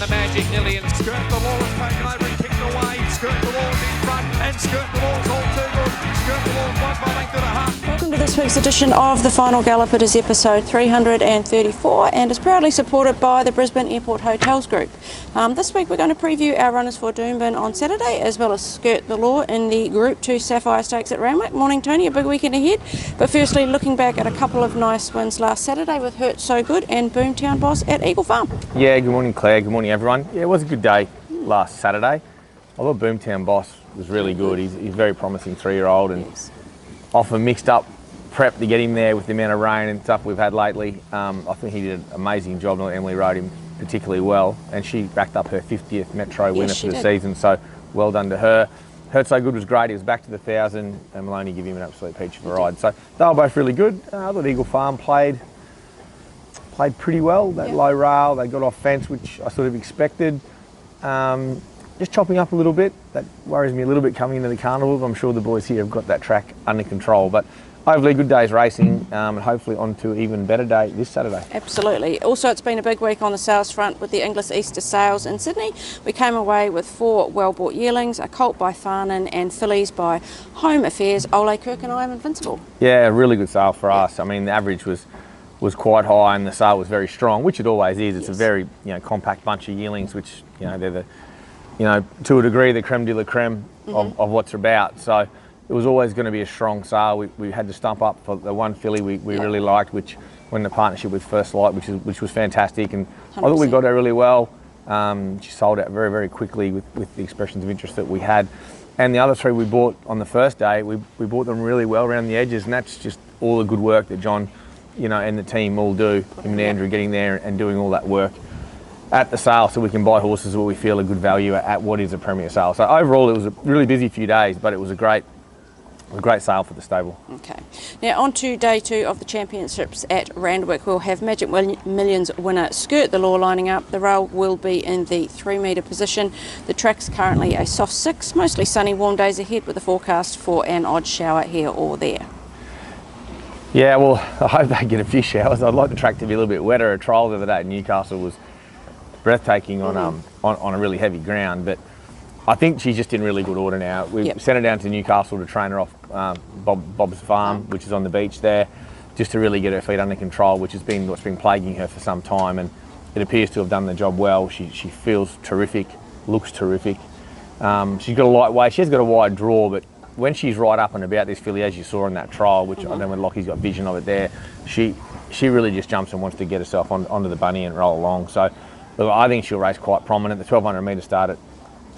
the Magic Millions. Skirt the Law has taken over and kicked away. Skirt the Law's in front, and Skirt the Law's all too good. Skirt the Law's won by length and a half. Welcome to this week's edition of the Final Gallop. It is episode 334 and is proudly supported by the Brisbane Airport Hotels Group. This week we're going to preview our runners for Doomben on Saturday, as well as Skirt the Law in the Group 2 Sapphire Stakes at Randwick. Morning, Tony, a big weekend ahead. But firstly, looking back at a couple of nice wins last Saturday with Hurt So Good and Boomtown Boss at Eagle Farm. Yeah, good morning, Claire. Good morning, everyone. Yeah, it was a good day last Saturday. I thought Boomtown Boss was really good. He's a very promising 3-year-old and off a mixed up prep to get him there with the amount of rain and stuff we've had lately. I think he did an amazing job. Emily rode him particularly well, and she backed up her 50th Metro winner for the season, so well done to her. Hurt So Good was great. He was back to the 1,000, and Maloney gave him an absolute peach of a ride. So they were both really good. I thought Eagle Farm played pretty well. That low rail, they got off fence, which I sort of expected. Just chopping up a little bit. That worries me a little bit coming into the carnival. I'm sure the boys here have got that track under control. But hopefully good day's racing, and hopefully on to an even better day this Saturday. Absolutely. Also, it's been a big week on the sales front with the English Easter sales in Sydney. We came away with 4 well-bought yearlings, a colt by Farnan and fillies by Home Affairs, Ole Kirk and I Am Invincible. Yeah, a really good sale for us. I mean, the average was quite high and the sale was very strong, which it always is. It's a very compact bunch of yearlings, which they're the to a degree the creme de la creme of what's about. So it was always going to be a strong sale. We had to stump up for the one filly we really liked, which went in a partnership with First Light, which was fantastic, and 100%. I thought we got her really well. She sold out very, very quickly with the expressions of interest that we had. And the other 3 we bought on the first day, we bought them really well around the edges, and that's just all the good work that John and the team all do. Him and Andrew getting there and doing all that work at the sale so we can buy horses where we feel a good value at what is a premier sale. So overall, it was a really busy few days, but it was a great sale for the stable. Okay. Now on to day 2 of the championships at Randwick. We'll have Magic Millions winner Skirt the Law lining up. The rail will be in the 3-metre position. The track's currently a soft 6, mostly sunny, warm days ahead with a forecast for an odd shower here or there. Yeah, well, I hope they get a few showers. I'd like the track to be a little bit wetter. A trial the other day at Newcastle was breathtaking on a really heavy ground, but I think she's just in really good order now. We sent her down to Newcastle to train her off Bob's farm, which is on the beach there, just to really get her feet under control, which has been what's been plaguing her for some time, and it appears to have done the job well. She feels terrific, looks terrific. She's got a light weight. She has got a wide draw, but when she's right up and about this filly, as you saw in that trial, which I don't know when Lockie's got vision of it there, she really just jumps and wants to get herself onto the bunny and roll along. So look, I think she'll race quite prominent. The 1,200 metre start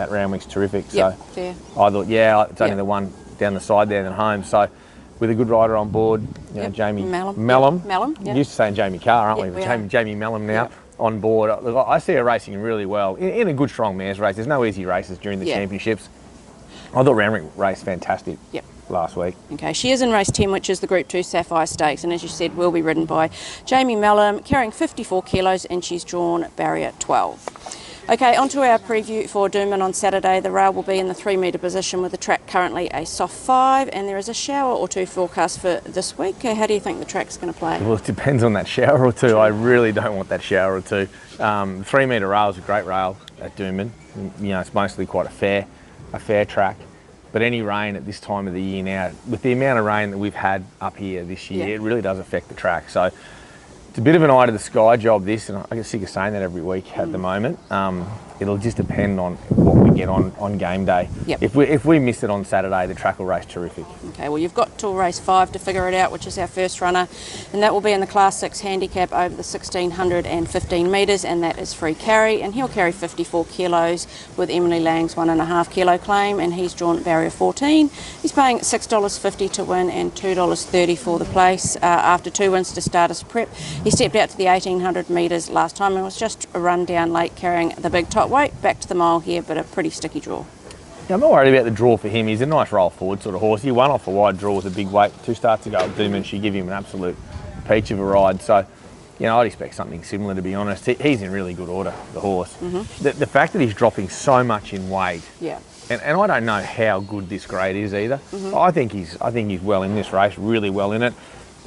at Randwick's terrific. So fair. I thought, it's only the one down the side there than home. So with a good rider on board, Jamie Mellum. Used to saying Jamie Carr, aren't we? But Jamie Mellum now on board. Look, I see her racing really well in a good, strong mares race. There's no easy races during the championships. I thought Randwick raced fantastic last week. Okay, she is in race 10, which is the Group 2 Sapphire Stakes, and as you said, will be ridden by Jamie Mellum, carrying 54 kilos, and she's drawn barrier 12. Okay, on to our preview for Doomben on Saturday. The rail will be in the 3-metre position with the track currently a soft 5, and there is a shower or 2 forecast for this week. How do you think the track's going to play? Well, it depends on that shower or 2. I really don't want that shower or 2. 3-metre rail is a great rail at Doomben. It's mostly quite a fair track. But any rain at this time of the year now, with the amount of rain that we've had up here this year, it really does affect the track. So it's a bit of an eye to the sky job, this, and I get sick of saying that every week at the moment. It'll just depend on what we get on game day. If we miss it on Saturday, the track will race terrific. Okay, well, you've got till race 5 to figure it out, which is our first runner, and that will be in the Class 6 handicap over the 1,615 metres, and that is free carry, and he'll carry 54 kilos with Emily Lang's 1.5 kilo claim, and he's drawn barrier 14. He's paying $6.50 to win and $2.30 for the place. After 2 wins to start his prep, he stepped out to the 1,800 metres last time and was just a run down late carrying the big top weight. Back to the mile here, but a pretty sticky draw. Yeah, I'm not worried about the draw for him. He's a nice roll forward sort of horse. He won off a wide draw with a big weight 2 starts ago at Doomben. She gave him an absolute peach of a ride. So, I'd expect something similar, to be honest. He's in really good order, the horse. The fact that he's dropping so much in weight, and I don't know how good this grade is either. I think he's well in this race, really well in it.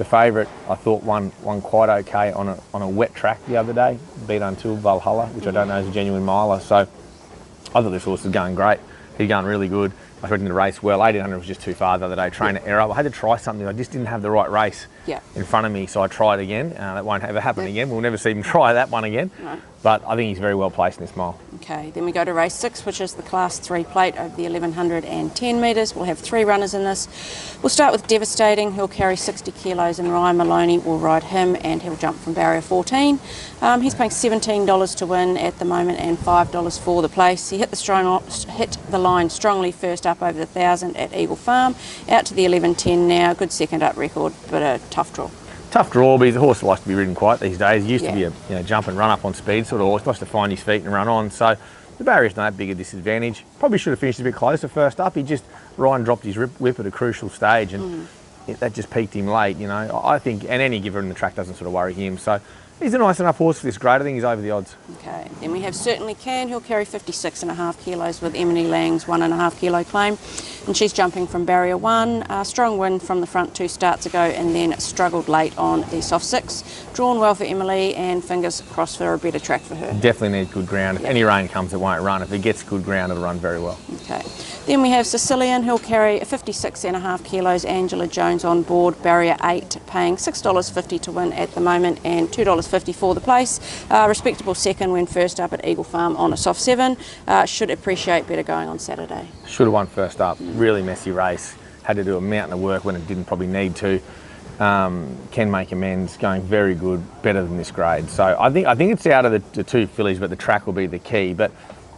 The favourite, I thought, won quite okay on a wet track the other day, beat Untitled Valhalla, which I don't know is a genuine miler. So I thought this horse was going great. He's going really good. I expected him to race well. 1800 was just too far the other day. Trainer error. I had to try something. I just didn't have the right race in front of me, so I tried again. That won't ever happen again. We'll never see him try that one again. No. But I think he's very well placed in this mile. Okay, then we go to race 6, which is the Class 3 plate over the 1110 metres. We'll have 3 runners in this. We'll start with Devastating. He'll carry 60 kilos, and Ryan Maloney will ride him, and he'll jump from barrier 14. He's paying $17 to win at the moment and $5 for the place. He hit the line strongly first up over the 1,000 at Eagle Farm, out to the 1110 now. Good second up record, but a tough draw. Tough draw, but he's a horse that likes to be ridden quiet these days. He used to be a jump and run up on speed sort of horse. Likes to find his feet and run on. So the barrier's not that big a disadvantage. Probably should have finished a bit closer first up. Ryan dropped his whip at a crucial stage, and that just peaked him late. You know, I think, and any giver in the track doesn't sort of worry him. So he's a nice enough horse for this grade. I think he's over the odds. Okay, then we have Certainlycan. He'll carry 56.5 kilos with Emily Lang's 1.5 kilo claim, and she's jumping from barrier 1. Strong win from the front 2 starts ago, and then struggled late on the soft 6. Drawn well for Emily, and fingers crossed for a better track for her. Definitely needs good ground. If any rain comes, it won't run. If it gets good ground, it'll run very well. Okay, then we have Sicilian. He'll carry 56.5 kilos. Angela Jones on board, barrier 8, paying $6.50 to win at the moment, and $2.50 for the place. Respectable second when first up at Eagle Farm on a soft 7. Should appreciate better going on Saturday. Should have won first up. Really messy race. Had to do a mountain of work when it didn't probably need to. Can make amends. Going very good, better than this grade. So I think it's out of the 2 fillies, but the track will be the key. But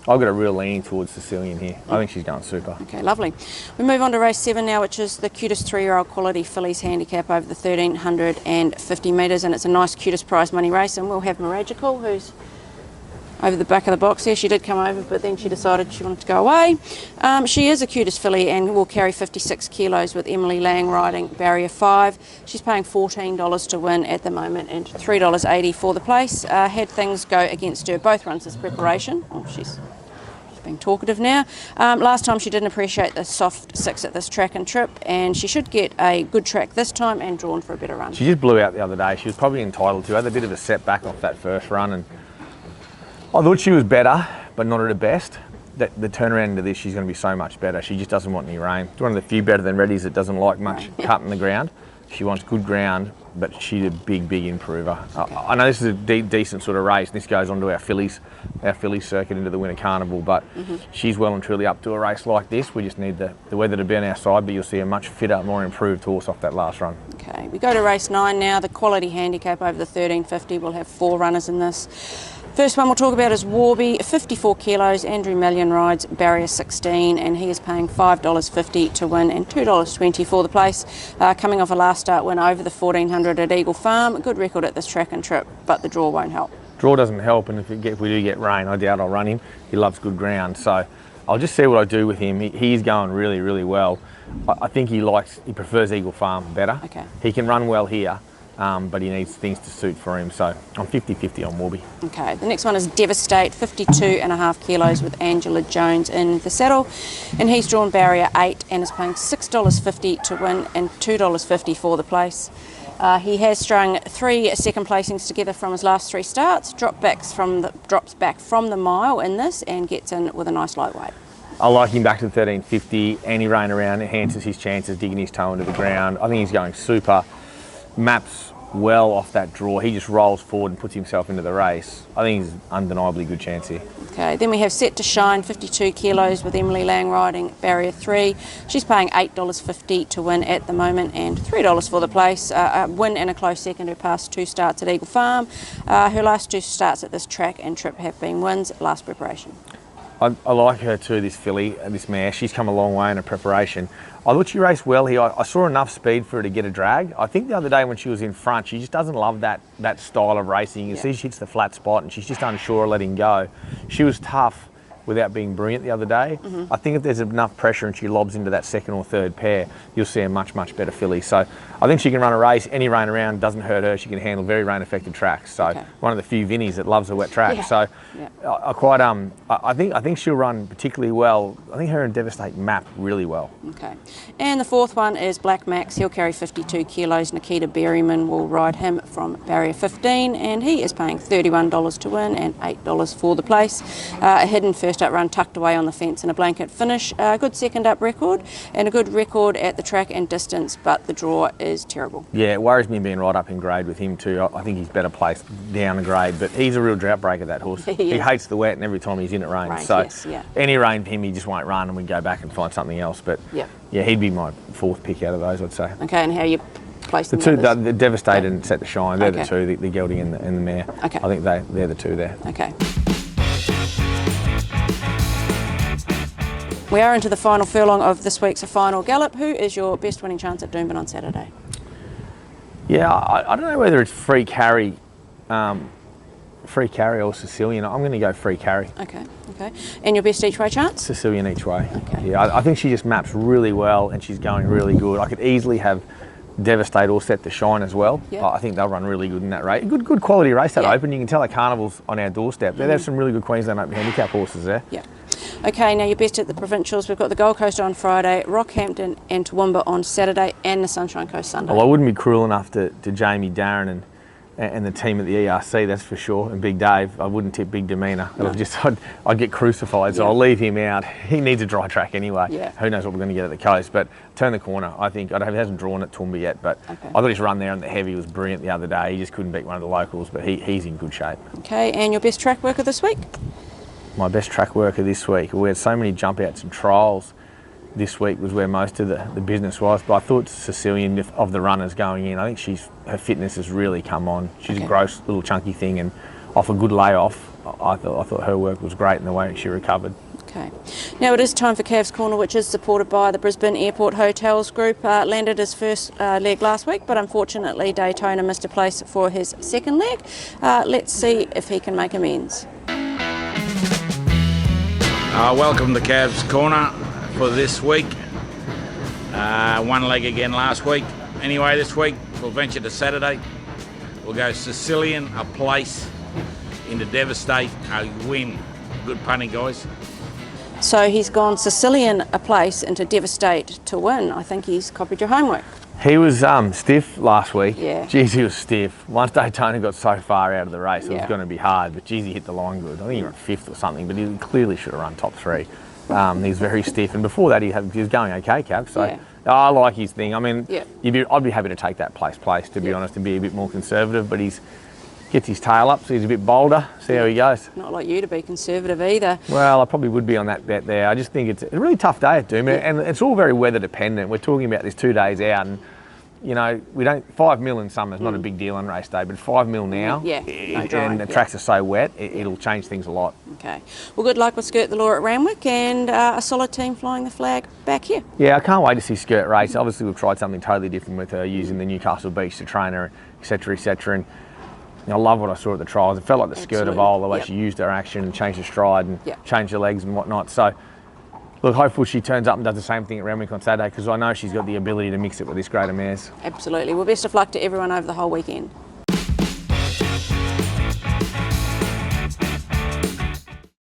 I've got a real leaning towards Sicilian here. I think she's going super. Okay, lovely. We move on to race 7 now, which is the cutest 3-year-old Quality fillies handicap over the 1,350 metres, and it's a nice cutest prize money race. And we'll have Maragical, who's over the back of the box there. She did come over, but then she decided she wanted to go away. She is a cutest filly and will carry 56 kilos with Emily Lang riding barrier 5. She's paying $14 to win at the moment and $3.80 for the place. Had things go against her both runs this preparation. Oh, she's being talkative now. Last time she didn't appreciate the soft 6 at this track and trip, and she should get a good track this time and drawn for a better run. She just blew out the other day. She was probably entitled to. Had a bit of a setback off that first run, and I thought she was better, but not at her best. The turnaround into this, she's going to be so much better. She just doesn't want any rain. She's one of the few better than Reddies that doesn't like much cutting the ground. She wants good ground, but she's a big improver. I know this is a decent sort of race. This goes on to our fillies circuit into the Winter Carnival, but she's well and truly up to a race like this. We just need the weather to be on our side, but you'll see a much fitter, more improved horse off that last run. Okay, we go to race 9 now. The Quality Handicap over the 1,350. We'll have 4 runners in this. First one we'll talk about is Warby, 54 kilos. Andrew Million rides barrier 16, and he is paying $5.50 to win and $2.20 for the place. Coming off a last start win over the 1,400 at Eagle Farm. Good record at this track and trip, but the draw won't help. Draw doesn't help, and if we do get rain, I doubt I'll run him. He loves good ground, so I'll just see what I do with him. He's going really, really well. I think he prefers Eagle Farm better. Okay. He can run well here. But he needs things to suit for him, so I'm 50-50 on Warby. Okay, the next one is Devastate, 52.5 kilos with Angela Jones in the saddle, and he's drawn barrier 8 and is paying $6.50 to win and $2.50 for the place. He has strung 3 second placings together from his last 3 starts, drops back from the mile in this and gets in with a nice lightweight. I like him back to the 1,350. Any rain around enhances his chances, digging his toe into the ground. I think he's going super. Maps well off that draw. He just rolls forward and puts himself into the race. I think he's undeniably good chance here. Okay, then we have Set to Shine, 52 kilos with Emily Lang riding barrier 3. She's paying $8.50 to win at the moment and $3 for the place. A win and a close second. Her past 2 starts at Eagle Farm. Her last 2 starts at this track and trip have been wins last preparation. I like her too, this filly, this mare. She's come a long way in her preparation. I thought she raced well here. I saw enough speed for her to get a drag. I think the other day when she was in front, she just doesn't love that style of racing. You see she hits the flat spot and she's just unsure of letting go. She was tough without being brilliant the other day. I think if there's enough pressure and she lobs into that second or third pair, you'll see a much, much better filly. So I think she can run a race, any rain around, doesn't hurt her. She can handle very rain-affected tracks. So one of the few Vinnies that loves a wet track. So I think she'll run particularly well. I think her and Devastate map really well. Okay. And the fourth one is Blakmax. He'll carry 52 kilos. Nikita Berryman will ride him from barrier 15, and he is paying $31 to win and $8 for the place. A hidden first up run tucked away on the fence and a blanket finish. A good second up record and a good record at the track and distance, but the draw is terrible. Yeah, it worries me being right up in grade with him too. I think he's better placed down a grade, but he's a real drought breaker, that horse. He hates the wet, and every time he's in it rains. So any rain for him, he just won't run, and we go back and find something else. But yeah, he'd be my fourth pick out of those, I'd say. Okay, and how you place the two, the Devastate and Set to Shine, they're the two, the gelding and the mare. Okay. I think they're the two there. Okay. We are into the final furlong of this week's Final Gallop. Who is your best winning chance at Doomben on Saturday? Yeah, I don't know whether it's free carry or Sicilian. I'm going to go free carry. Okay. And your best each way chance? Sicilian each way. Okay. Yeah, I think she just maps really well and she's going really good. I could easily have Devastate or Set to Shine as well. Yep. I think they'll run really good in that race. Good quality race that Open. You can tell the carnival's on our doorstep. There's some really good Queensland Open handicap horses there. Yeah. Okay, now your best at the provincials. We've got the Gold Coast on Friday, Rockhampton and Toowoomba on Saturday, and the Sunshine Coast Sunday. Well, I wouldn't be cruel enough to Jamie, Darren and the team at the ERC, that's for sure, and Big Dave. I wouldn't tip Big Demeanor. No. I'd get crucified, so I'll leave him out. He needs a dry track anyway. Yeah. Who knows what we're going to get at the coast, but turn the corner, I think. He hasn't drawn at Toowoomba yet, but I thought his run there on the heavy was brilliant the other day. He just couldn't beat one of the locals, but he's in good shape. Okay, and your best track worker this week? My best track worker this week. We had so many jump outs and trials. This week was where most of the business was, but I thought Sicilian of the runners going in, I think her fitness has really come on. She's a gross little chunky thing, and off a good layoff, I thought her work was great in the way she recovered. Okay. Now it is time for Cavs Corner, which is supported by the Brisbane Airport Hotels Group. Landed his first leg last week, but unfortunately Daytona missed a place for his second leg. Let's see if he can make amends. Welcome to Cavs Corner for this week. One leg again last week. Anyway, this week we'll venture to Saturday. We'll go Sicilian, a place, into Devastate, a win. Good punting, guys. So he's gone Sicilian, a place, into Devastate to win. I think he's copied your homework. He was stiff last week. Yeah. Geez, he was stiff. Once Daytona got so far out of the race, it was going to be hard. But geez, he hit the line good. I think he ran fifth or something, but he clearly should have run top three. He was very stiff, and before that he was going okay, Cav. So I like his thing. I mean, I'd be happy to take that place to be honest, and be a bit more conservative. But he's gets his tail up, so he's a bit bolder. See how he goes. Not like you to be conservative either. Well, I probably would be on that bet there. I just think it's a really tough day at Doomben, and it's all very weather dependent. We're talking about this 2 days out, and you know, we don't, 5 mil in summer is not a big deal on race day, but 5 mil now, and the tracks are so wet, it'll change things a lot. Okay. Well, good luck with Skirt the Law at Randwick, and a solid team flying the flag back here. Yeah, I can't wait to see Skirt race. Obviously, we've tried something totally different with her, using the Newcastle Beach to train her, etc., etc. And I love what I saw at the trials. It felt like the Skirt of old, the way she used her action and changed her stride and changed her legs and whatnot. So, look, hopefully she turns up and does the same thing at Randwick on Saturday, because I know she's got the ability to mix it with this greater mares. Absolutely. Well, best of luck to everyone over the whole weekend.